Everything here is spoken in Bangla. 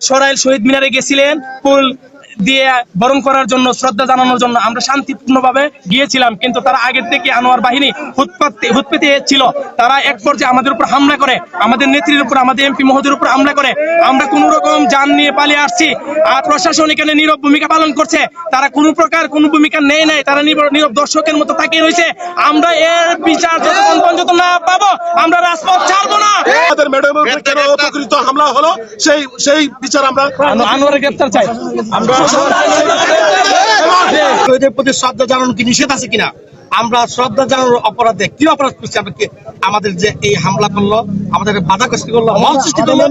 সরাইল শহীদ মিনারে গেছিলেন ফুল দিয়ে বরণ করার জন্য, শ্রদ্ধা জানানোর জন্য। আমরা শান্তিপূর্ণভাবে গিয়েছিলাম, কিন্তু তারা আগের থেকে আনোয়ার বাহিনী হুৎপেতে ছিল। তারা এক পর্যায়ে আমাদের উপর হামলা করে, আমাদের নেত্রীর উপর, আমাদের এমপি মহোদয়ের উপর হামলা করে। আমরা কোন রকম যান নিয়ে পালিয়ে আসছি, আর প্রশাসন এখানে নীরব ভূমিকা পালন করছে। তারা কোনো প্রকার কোনো ভূমিকা নেয় নাই, তারা নীরব দর্শকের মতো তাকিয়ে রয়েছে। আমরা এর বিচার যতক্ষণ পর্যন্ত না পাবো, আমরা রাজপথ ছাড়বো না। আমাদের ম্যাডামের উপর অপকৃত হামলা হলো, সেই বিচার আমরা আনোয়ারের গ্রেফতার চাই। আমরা শহীদের প্রতি শ্রদ্ধা জানানো কি নিষেধ আছে কিনা? আমরা শ্রদ্ধা জানানোর অপরাধে কি অপরাধ করছি? আমাদের যে এই হামলা করলো, আমাদের বাধা সৃষ্টি করলো, মন সৃষ্টি করলো।